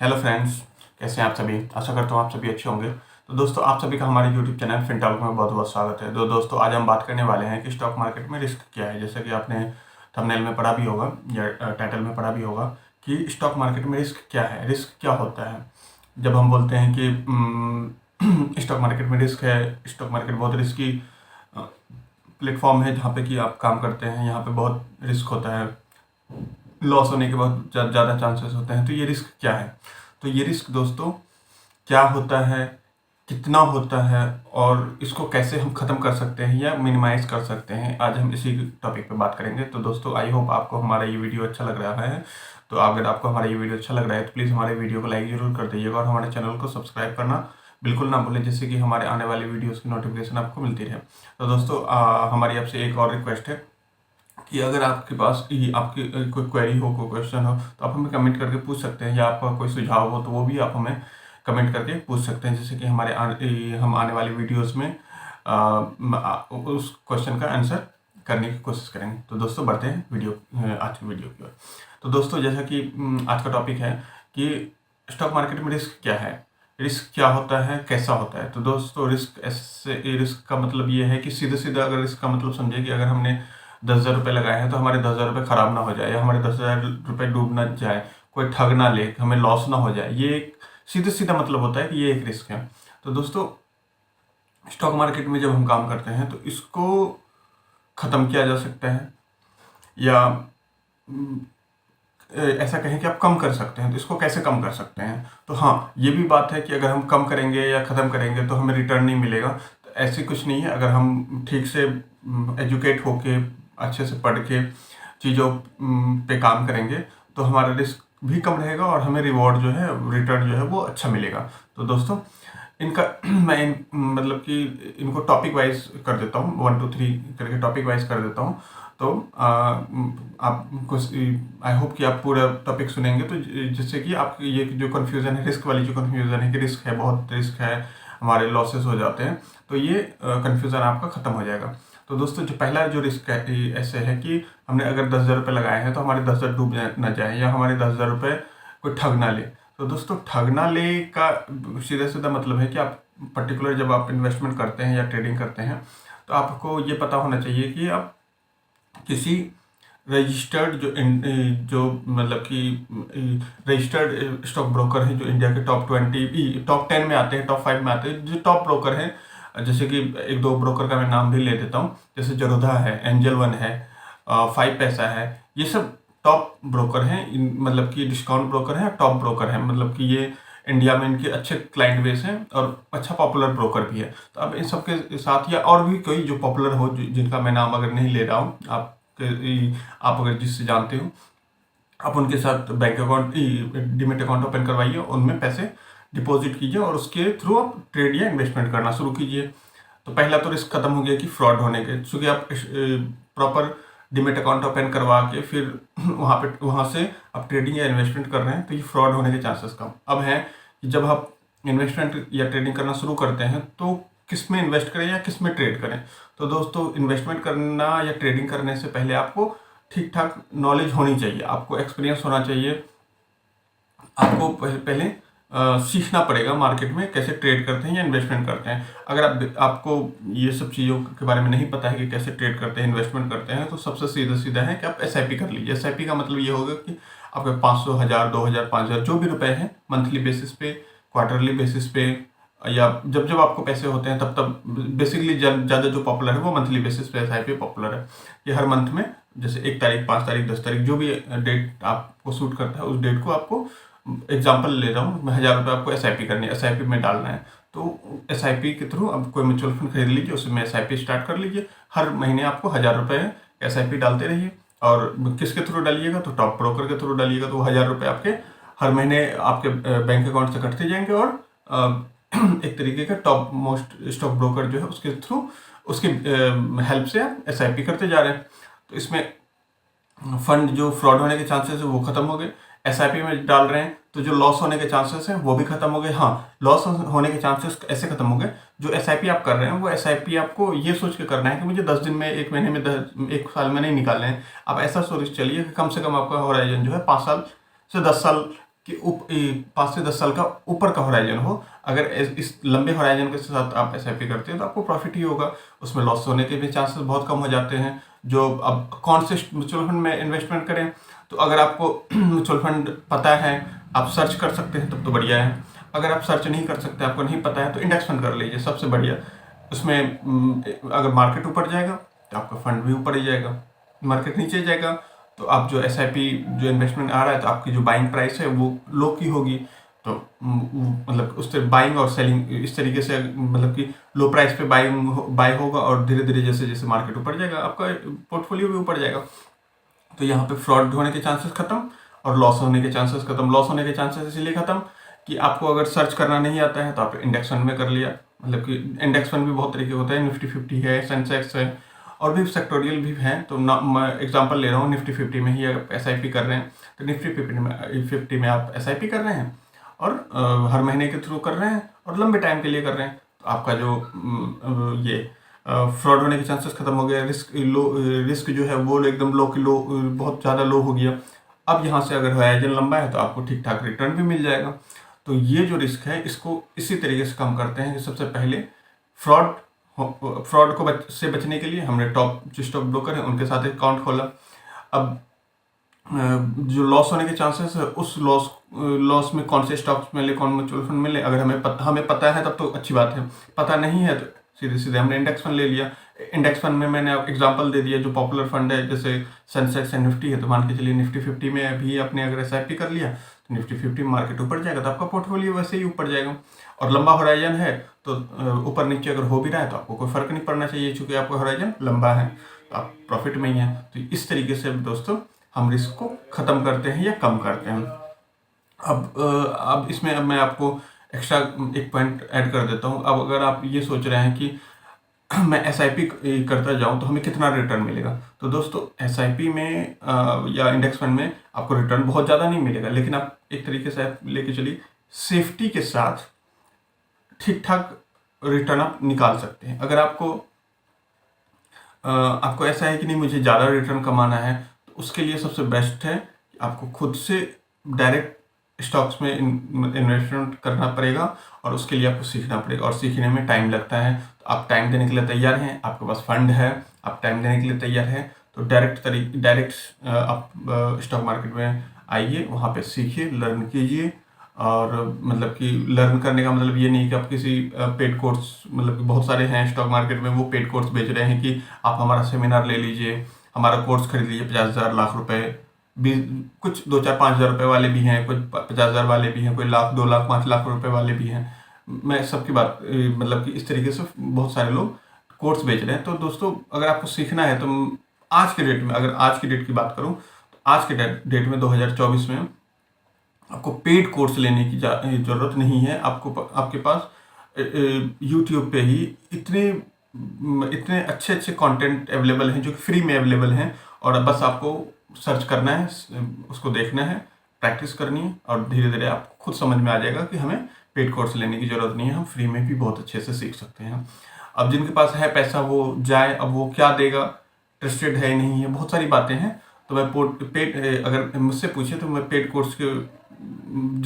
Hello friends, कैसे हैं आप सभी। आशा करता हूँ आप सभी अच्छे होंगे। तो दोस्तों, आप सभी का हमारे यूट्यूब चैनल फिनटॉक में बहुत बहुत स्वागत है। तो दोस्तों, आज हम बात करने वाले हैं कि स्टॉक मार्केट में रिस्क क्या है। जैसे कि आपने थंबनेल में पढ़ा भी होगा या टाइटल में पढ़ा भी होगा कि स्टॉक मार्केट में रिस्क क्या है, रिस्क क्या होता है। जब हम बोलते हैं कि स्टॉक मार्केट में रिस्क है, स्टॉक मार्केट बहुत रिस्की प्लेटफॉर्म है जहाँ पे कि आप काम करते हैं, यहाँ पे बहुत रिस्क होता है, लॉस होने के बहुत ज़्यादा चांसेस होते हैं। तो ये रिस्क क्या है? तो ये रिस्क दोस्तों क्या होता है, कितना होता है और इसको कैसे हम ख़त्म कर सकते हैं या मिनिमाइज़ कर सकते हैं, आज हम इसी टॉपिक पे बात करेंगे। तो दोस्तों, आई होप आपको हमारा ये वीडियो अच्छा लग रहा है। तो अगर आपको हमारा ये वीडियो अच्छा लग रहा है तो प्लीज़ हमारे वीडियो को लाइक ज़रूर कर दीजिएगा और हमारे चैनल को सब्सक्राइब करना बिल्कुल ना भूलें, जिससे कि हमारे आने वाली वीडियोज़ की नोटिफिकेशन आपको मिलती रहे। तो दोस्तों, हमारी आपसे एक और रिक्वेस्ट है कि अगर आपके पास आपकी कोई क्वेरी हो, कोई क्वेश्चन हो, तो आप हमें कमेंट करके पूछ सकते हैं, या आपका कोई सुझाव हो तो वो भी आप हमें कमेंट करके पूछ सकते हैं, जैसे कि हम आने वाली वीडियोस में उस क्वेश्चन का आंसर करने की कोशिश करेंगे। तो दोस्तों, बढ़ते हैं आज की वीडियो की ओर। तो दोस्तों, जैसा कि आज का टॉपिक है कि स्टॉक मार्केट में रिस्क क्या है, रिस्क क्या होता है, कैसा होता है। तो दोस्तों, रिस्क का मतलब ये है कि सीधे सीधे अगर रिस्क का मतलब समझे कि अगर हमने 10,000 रुपये लगाए हैं तो हमारे 10,000 रुपये खराब ना हो जाए, या हमारे 10,000 रुपये डूब ना जाए, कोई ठग ना ले, हमें लॉस ना हो जाए। ये एक सीधे सीधा मतलब होता है कि ये एक रिस्क है। तो दोस्तों, स्टॉक मार्केट में जब हम काम करते हैं तो इसको ख़त्म किया जा सकता है, या ऐसा कहें कि आप कम कर सकते हैं। तो इसको कैसे कम कर सकते हैं? तो हाँ, ये भी बात है कि अगर हम कम करेंगे या ख़त्म करेंगे तो हमें रिटर्न नहीं मिलेगा। तो ऐसे कुछ नहीं है। अगर हम ठीक से एजुकेट होके, अच्छे से पढ़ के चीज़ों पे काम करेंगे तो हमारा रिस्क भी कम रहेगा और हमें रिवॉर्ड जो है, रिटर्न जो है वो अच्छा मिलेगा। तो दोस्तों, इनका मतलब कि इनको टॉपिक वाइज कर देता हूँ, 1 2 3 करके टॉपिक वाइज कर देता हूँ। तो आप कुछ, आई होप कि आप पूरा टॉपिक सुनेंगे, तो जिससे कि आप ये जो कन्फ्यूज़न है, रिस्क वाली जो कन्फ्यूज़न है कि रिस्क है, बहुत रिस्क है, हमारे लॉसेस हो जाते हैं, तो ये कन्फ्यूज़न आपका ख़त्म हो जाएगा। तो दोस्तों, जो पहला जो रिस्क है ऐसे है कि हमने अगर 10,000 रुपये लगाए हैं तो हमारे 10,000 डूब ना जाए, या हमारे 10,000 रुपये कोई ठग ना ले। तो दोस्तों, ठग ना ले का सीधा सीधा मतलब है कि आप पर्टिकुलर जब आप इन्वेस्टमेंट करते हैं या ट्रेडिंग करते हैं तो आपको ये पता होना चाहिए कि आप किसी रजिस्टर्ड जो मतलब कि रजिस्टर्ड स्टॉक ब्रोकर हैं, जो इंडिया के टॉप 10 में आते हैं, टॉप 5 में आते हैं, जो टॉप ब्रोकर हैं। जैसे कि एक दो ब्रोकर का मैं नाम भी ले देता हूँ, जैसे जरोधा है, एंजल वन है, 5 पैसा है। ये सब टॉप ब्रोकर हैं, मतलब कि डिस्काउंट ब्रोकर हैं, टॉप ब्रोकर हैं, मतलब कि ये इंडिया में इनके अच्छे क्लाइंट बेस हैं और अच्छा पॉपुलर ब्रोकर भी है। तो अब इन सब के साथ या और भी कोई जो पॉपुलर हो, जिनका मैं नाम अगर नहीं ले रहा हूँ, आप अगर जिससे जानते हो, आप उनके साथ bank account, demat account open करवाइए, उनमें पैसे डिपॉजिट कीजिए और उसके थ्रू आप ट्रेड या इन्वेस्टमेंट करना शुरू कीजिए। तो पहला तो रिस्क खत्म हो गया कि फ्रॉड होने के, चूँकि आप प्रॉपर डीमेट अकाउंट ओपन करवा के फिर वहाँ से आप ट्रेडिंग या इन्वेस्टमेंट कर रहे हैं, तो ये फ्रॉड होने के चांसेस कम। अब है कि जब आप इन्वेस्टमेंट या ट्रेडिंग करना शुरू करते हैं तो किस में इन्वेस्ट करें या किस में ट्रेड करें। तो दोस्तों, इन्वेस्टमेंट करना या ट्रेडिंग करने से पहले आपको ठीक ठाक नॉलेज होनी चाहिए, आपको एक्सपीरियंस होना चाहिए। आपको पहले सीखना पड़ेगा मार्केट में कैसे ट्रेड करते हैं या इन्वेस्टमेंट करते हैं। अगर आपको ये सब चीज़ों के बारे में नहीं पता है कि कैसे ट्रेड करते हैं, इन्वेस्टमेंट करते हैं, तो सबसे सीधा है कि आप SIP कर लीजिए। SIP का मतलब ये होगा कि आपके 500, 1000, 2000, 5000 जो भी रुपए हैं, मंथली बेसिस पे, क्वार्टरली बेसिस पे, या जब जब आपको पैसे होते हैं तब बेसिकली ज़्यादा जो पॉपुलर है वो मंथली बेसिस पे SIP पॉपुलर है। ये हर मंथ में, जैसे 1 तारीख, 5 तारीख, 10 तारीख, जो भी डेट आपको सूट करता है उस डेट को आपको, एग्जाम्पल ले रहा हूँ मैं, 1000 रुपये आपको SIP करनी है, SIP में डालना है। तो SIP के थ्रू अब कोई म्यूचुअल फंड खरीद लीजिए, उसमें SIP स्टार्ट कर लीजिए। हर महीने आपको 1000 रुपये SIP डालते रहिए। और किसके थ्रू डालिएगा? तो टॉप ब्रोकर के थ्रू डालिएगा, तो 1000 रुपये आपके हर महीने आपके बैंक अकाउंट से कटते जाएंगे, और एक तरीके का टॉप मोस्ट स्टॉक ब्रोकर जो है उसके थ्रू, उसके हेल्प से आप SIP करते जा रहे हैं। तो इसमें फंड जो फ्रॉड होने के चांसेस है वो खत्म हो गए। SIP में डाल रहे हैं तो जो लॉस होने के चांसेस हैं वो भी खत्म हो गए। हाँ, लॉस होने के चांसेस ऐसे खत्म हो गए, जो SIP आप कर रहे हैं वो SIP आपको ये सोच के करना है कि मुझे 10 दिन में, 1 महीने में, 1 साल में नहीं निकालने हैं। आप ऐसा सोच चलिए कि कम से कम आपका होराइजन जो है 5 साल से 10 साल कि 5 से 10 साल का ऊपर का होराइजन हो। अगर इस लंबे होराइजन के साथ आप एसआईपी करते हैं तो आपको प्रॉफिट ही होगा, उसमें लॉस होने के भी चांसेस बहुत कम हो जाते हैं। जो अब कौन से म्यूचुअल फंड में इन्वेस्टमेंट करें, तो अगर आपको म्यूचुअल फंड पता है, आप सर्च कर सकते हैं, तब तो बढ़िया है। अगर आप सर्च नहीं कर सकते, आपको नहीं पता है, तो इंडेक्स फंड कर लीजिए, सबसे बढ़िया। उसमें अगर मार्केट ऊपर जाएगा तो आपका फंड भी ऊपर ही जाएगा, मार्केट नीचे जाएगा तो आप जो एसआईपी जो इन्वेस्टमेंट आ रहा है तो आपकी जो बाइंग प्राइस है वो लो की होगी। तो मतलब उस तरह बाइंग और सेलिंग इस तरीके से, मतलब कि लो प्राइस पे बाय होगा और धीरे धीरे जैसे जैसे मार्केट ऊपर जाएगा आपका पोर्टफोलियो भी ऊपर जाएगा। तो यहाँ पे फ्रॉड होने के चांसेस खत्म और लॉस होने के चांसेस खत्म। लॉस होने के चांसेस इसलिए खत्म कि आपको अगर सर्च करना नहीं आता है तो आप इंडेक्स फंड में कर लिया। मतलब कि इंडेक्स फंड भी बहुत तरीके होते हैं, निफ्टी 50 है, सेंसेक्स है, और भी सेक्टोरियल भी हैं। तो ना मैं एग्जांपल ले रहा हूँ, निफ्टी 50 में ही अगर एसआईपी कर रहे हैं तो निफ्टी 50 में आप एसआईपी कर रहे हैं और हर महीने के थ्रू कर रहे हैं और लंबे टाइम के लिए कर रहे हैं, तो आपका जो ये फ्रॉड होने के चांसेस खत्म हो गया। रिस्क जो है वो एकदम लो की लो, बहुत ज़्यादा लो हो गया। अब यहाँ से अगर होराइजन लंबा है तो आपको ठीक ठाक रिटर्न भी मिल जाएगा। तो ये जो रिस्क है इसको इसी तरीके से कम करते हैं कि सबसे पहले फ्रॉड को से बचने के लिए हमने टॉप जो स्टॉक ब्रोकर है उनके साथ अकाउंट खोला। अब जो लॉस होने के चांसेस है उस लॉस में कौन से स्टॉक्स मिले, कौन म्यूचुअल फंड मिले, अगर हमें पता है तब तो अच्छी बात है, पता नहीं है तो सीधे सीधे हमने इंडेक्स फंड ले लिया। इंडेक्स फंड में मैंने एग्जांपल दे दिया, जो पॉपुलर फंड है जैसे सेंसेक्स एंड निफ्टी है, तो मान के चलिए निफ्टी 50 में भी आपने अगर एसआईपी कर लिया तो निफ्टी 50 मार्केट ऊपर जाएगा तो आपका पोर्टफोलियो वैसे ही ऊपर जाएगा। और लंबा होराइजन है तो ऊपर नीचे अगर हो भी रहा है तो आपको कोई फर्क नहीं पड़ना चाहिए, चूंकि आपका होराइजन लंबा है तो आप प्रॉफिट में ही है। तो इस तरीके से दोस्तों हम रिस्क को ख़त्म करते हैं या कम करते हैं। अब इसमें मैं आपको एक्स्ट्रा एक पॉइंट ऐड कर देता हूँ। अब अगर आप ये सोच रहे हैं कि मैं एसआईपी करता जाऊँ तो हमें कितना रिटर्न मिलेगा, तो दोस्तों एसआईपी में या इंडेक्स फंड में आपको रिटर्न बहुत ज़्यादा नहीं मिलेगा, लेकिन आप एक तरीके से आप लेके चलिए सेफ्टी के साथ ठीक ठाक रिटर्न आप निकाल सकते हैं। अगर आपको ऐसा है कि नहीं मुझे ज़्यादा रिटर्न कमाना है, तो उसके लिए सबसे बेस्ट है कि आपको खुद से डायरेक्ट स्टॉक्स में इन्वेस्टमेंट करना पड़ेगा और उसके लिए आपको सीखना पड़ेगा, और सीखने में टाइम लगता है। तो आप टाइम देने के लिए तैयार हैं, आपके पास फंड है, आप टाइम देने के लिए तैयार हैं, तो डायरेक्ट आप स्टॉक मार्केट में आइए, वहाँ पे सीखिए, लर्न कीजिए। और मतलब कि लर्न करने का मतलब ये नहीं कि आप किसी पेड कोर्स, मतलब कि बहुत सारे हैं स्टॉक मार्केट में वो पेड कोर्स बेच रहे हैं कि आप हमारा सेमिनार ले लीजिए, हमारा कोर्स खरीद लीजिए 50,000 लाख रुपए, कुछ 2-4-5 हज़ार रुपये वाले भी हैं, कुछ 50,000 वाले भी हैं, कोई लाख 2 लाख 5 लाख रुपए वाले भी हैं। मैं सबकी बात मतलब कि इस तरीके से बहुत सारे लोग कोर्स बेच रहे हैं। तो दोस्तों अगर आपको सीखना है तो आज के डेट में, अगर आज की डेट की बात करूं तो आज के डेट में 2024 में आपको पेड कोर्स लेने की ज़रूरत नहीं है। आपके पास यूट्यूब पे ही इतने अच्छे अच्छे कंटेंट अवेलेबल हैं जो कि फ्री में अवेलेबल हैं, और बस आपको सर्च करना है, उसको देखना है, प्रैक्टिस करनी है, और धीरे धीरे आपको खुद समझ में आ जाएगा कि हमें पेड कोर्स लेने की ज़रूरत नहीं है, हम फ्री में भी बहुत अच्छे से सीख सकते हैं। अब जिनके पास है पैसा वो जाए, अब वो क्या देगा, ट्रस्टेड है नहीं है, बहुत सारी बातें हैं। तो मैं अगर मुझसे पूछे तो मैं पेड कोर्स के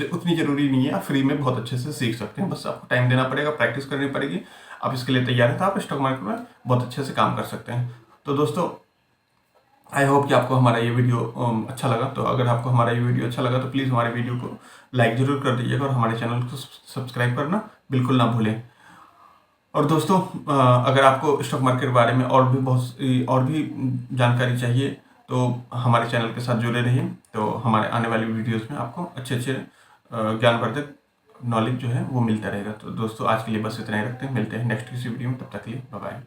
उतनी ज़रूरी नहीं है, आप फ्री में बहुत अच्छे से सीख सकते हैं, बस आपको टाइम देना पड़ेगा, प्रैक्टिस करनी पड़ेगी। आप इसके लिए तैयार हैं तो आप स्टॉक मार्केट में बहुत अच्छे से काम कर सकते हैं। तो दोस्तों आई होप कि आपको हमारा ये वीडियो अच्छा लगा। तो अगर आपको हमारा ये वीडियो अच्छा लगा तो प्लीज़ हमारे वीडियो को लाइक ज़रूर कर दीजिएगा और हमारे चैनल को सब्सक्राइब करना बिल्कुल ना भूलें। और दोस्तों अगर आपको स्टॉक मार्केट के बारे में और भी जानकारी चाहिए तो हमारे चैनल के साथ जुड़े रहिए। तो हमारे आने वाली वीडियोस में आपको अच्छे ज्ञानवर्धक नॉलेज जो है वो मिलता रहेगा। तो दोस्तों आज के लिए बस इतना ही रखते हैं, मिलते हैं नेक्स्ट किसी वीडियो में, तब तक के लिए बाय बाय।